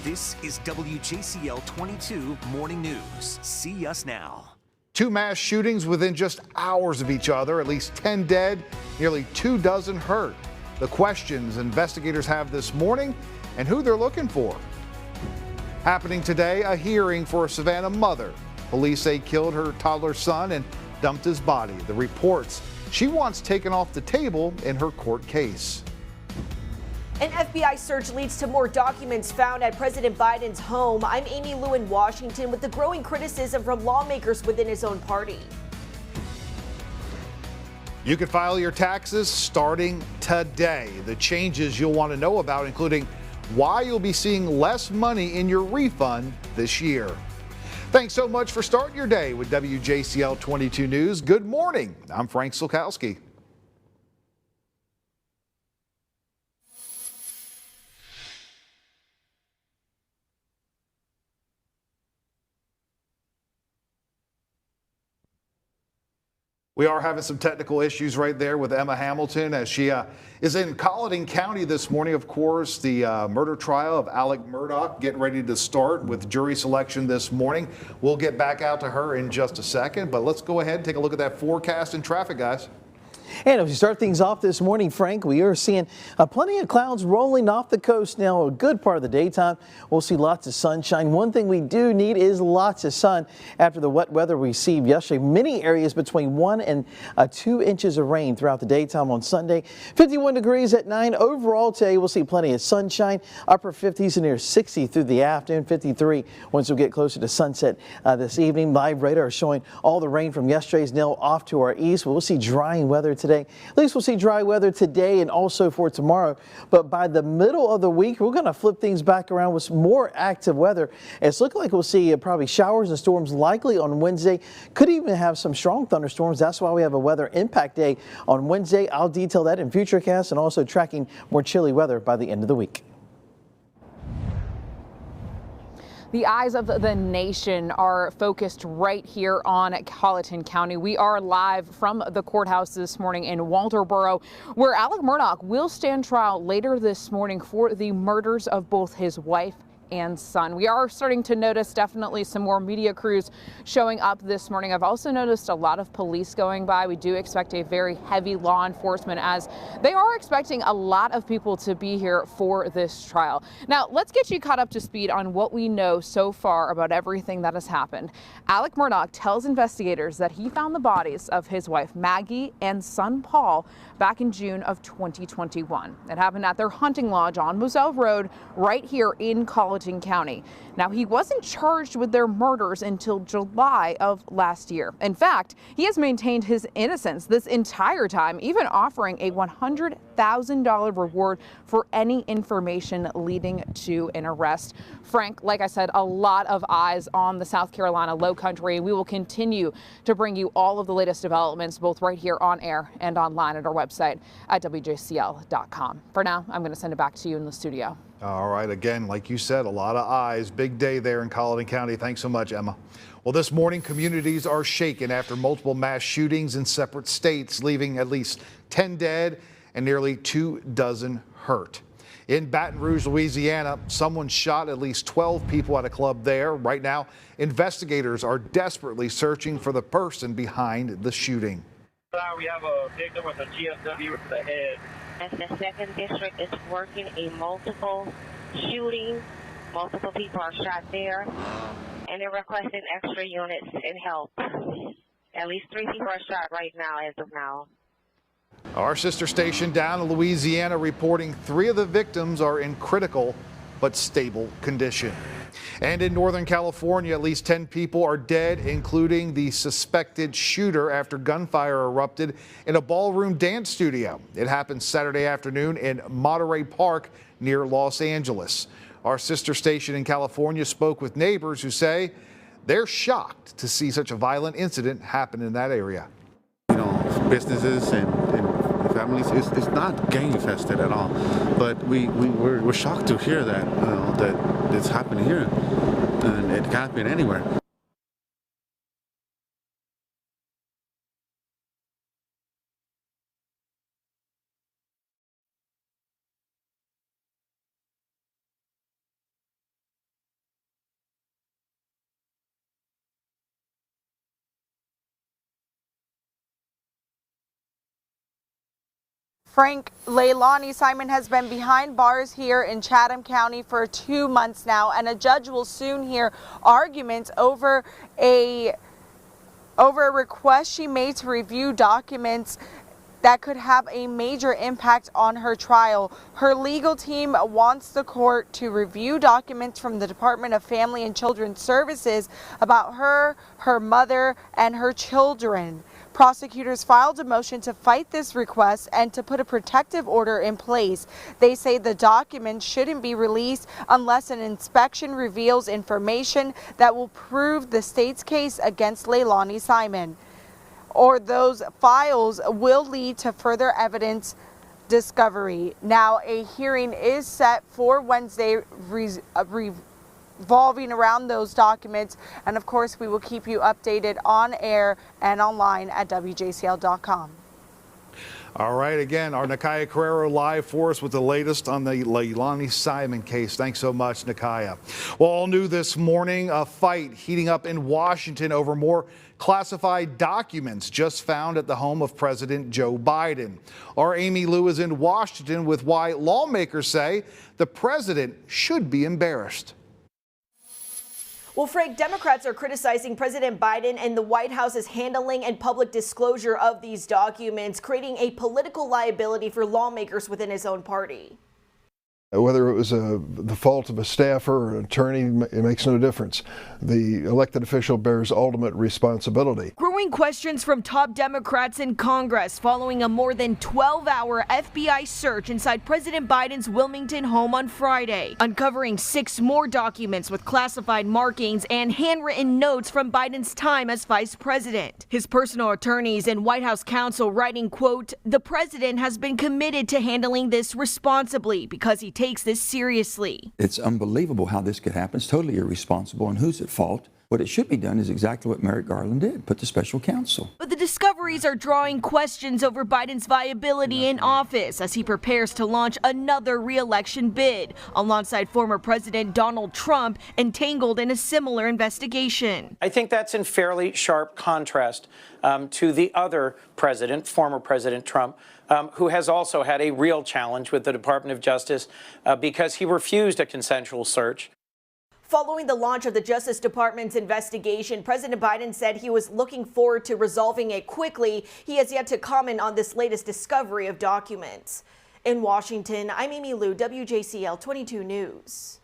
This is WJCL 22 Morning News. See us now. Two mass shootings within just hours of each other, at least 10 dead, nearly 24 hurt. The questions investigators have this morning and who they're looking for. Happening today, a hearing for a Savannah mother. Police say killed her toddler son and dumped his body. The reports she wants taken off the table in her court case. An FBI search leads to more documents found at President Biden's home. I'm Amy Lou in Washington with the growing criticism from lawmakers within his own party. You can file your taxes starting today. The changes you'll want to know about, including why you'll be seeing less money in your refund this year. Thanks so much for starting your day with WJCL 22 News. Good morning. I'm Frank Sulkowski. We are having some technical issues right there with Emma Hamilton as she is in Colleton County this morning. Of course, the murder trial of Alec Murdaugh getting ready to start with jury selection this morning. We'll get back out to her in just a second, but let's go ahead and take a look at that forecast and traffic, guys. And as we start things off this morning, Frank, we are seeing plenty of clouds rolling off the coast now. A good part of the daytime, we'll see lots of sunshine. One thing we do need is lots of sun after the wet weather we received yesterday. Many areas between 1 and 2 inches of rain throughout the daytime on Sunday. 51 degrees at 9. Overall today, we'll see plenty of sunshine. Upper 50s and near 60 through the afternoon. 53 once we get closer to sunset this evening. Live radar showing all the rain from yesterday's now off to our east. We'll see drying weather today. At least we'll see dry weather today and also for tomorrow. But by the middle of the week, we're going to flip things back around with some more active weather. It's looking like we'll see probably showers and storms likely on Wednesday. Could even have some strong thunderstorms. That's why we have a weather impact day on Wednesday. I'll detail that in Futurecast and also tracking more chilly weather by the end of the week. The eyes of the nation are focused right here on Colleton County. We are live from the courthouse this morning in Walterboro, where Alec Murdaugh will stand trial later this morning for the murders of both his wife and son. We are starting to notice definitely some more media crews showing up this morning. I've also noticed a lot of police going by. We do expect a very heavy law enforcement as they are expecting a lot of people to be here for this trial. Now, let's get you caught up to speed on what we know so far about everything that has happened. Alec Murdaugh tells investigators that he found the bodies of his wife Maggie and son Paul back in June of 2021. It happened at their hunting lodge on Moselle Road right here in Colleton County. Now, he wasn't charged with their murders until July of last year. In fact, he has maintained his innocence this entire time, even offering a $100,000 reward for any information leading to an arrest. Frank, like I said, a lot of eyes on the South Carolina Low Country. We will continue to bring you all of the latest developments, both right here on air and online at our website at WJCL.com. For now, I'm going to send it back to you in the studio. All right. Again, like you said, a lot of eyes. Big day there in Colleton County. Thanks so much, Emma. Well, this morning, communities are shaken after multiple mass shootings in separate states, leaving at least 10 dead and nearly 24 hurt. In Baton Rouge, Louisiana, someone shot at least 12 people at a club there. Right now, investigators are desperately searching for the person behind the shooting. We have a victim with a GSW to the head. As the 2nd District is working a multiple shooting, multiple people are shot there, and they're requesting extra units and help. At least 3 people are shot right now as of now. Our sister station down in Louisiana reporting 3 of the victims are in critical but stable condition. And in Northern California, at least 10 people are dead, including the suspected shooter after gunfire erupted in a ballroom dance studio. It happened Saturday afternoon in Monterey Park near Los Angeles. Our sister station in California spoke with neighbors who say they're shocked to see such a violent incident happen in that area. You know, businesses and families, it's not gang infested at all. But we're shocked to hear that, that it's happening here, and it can't happen anywhere. Frank, Leilani Simon has been behind bars here in Chatham County for 2 months now, and a judge will soon hear arguments over a request she made to review documents that could have a major impact on her trial. Her legal team wants the court to review documents from the Department of Family and Children's Services about her, her mother, and her children. Prosecutors filed a motion to fight this request and to put a protective order in place. They say the documents shouldn't be released unless an inspection reveals information that will prove the state's case against Leilani Simon, or those files will lead to further evidence discovery. Now, a hearing is set for Wednesday revolving around those documents, and of course we will keep you updated on air and online at WJCL.com. All right, again, our Nakaya Carrero live for us with the latest on the Leilani Simon case. Thanks so much, Nakaya. Well, all new this morning, a fight heating up in Washington over more classified documents just found at the home of President Joe Biden. Our Amy Lou is in Washington with why lawmakers say the president should be embarrassed. Well, Frank, Democrats are criticizing President Biden and the White House's handling and public disclosure of these documents, creating a political liability for lawmakers within his own party. Whether it was the fault of a staffer or an attorney, it makes no difference. The elected official bears ultimate responsibility. Growing questions from top Democrats in Congress following a more than 12-hour FBI search inside President Biden's Wilmington home on Friday, uncovering 6 more documents with classified markings and handwritten notes from Biden's time as vice president. His personal attorneys and White House counsel writing, quote, "The president has been committed to handling this responsibly because he takes this seriously." It's unbelievable how this could happen. It's totally irresponsible. And who's at fault? What it should be done is exactly what Merrick Garland did, put the special counsel. But the discoveries are drawing questions over Biden's viability in office as he prepares to launch another re-election bid alongside former President Donald Trump, entangled in a similar investigation. I think that's in fairly sharp contrast to the other president, former President Trump, who has also had a real challenge with the Department of Justice because he refused a consensual search. Following the launch of the Justice Department's investigation, President Biden said he was looking forward to resolving it quickly. He has yet to comment on this latest discovery of documents. In Washington, I'm Amy Lou, WJCL 22 News.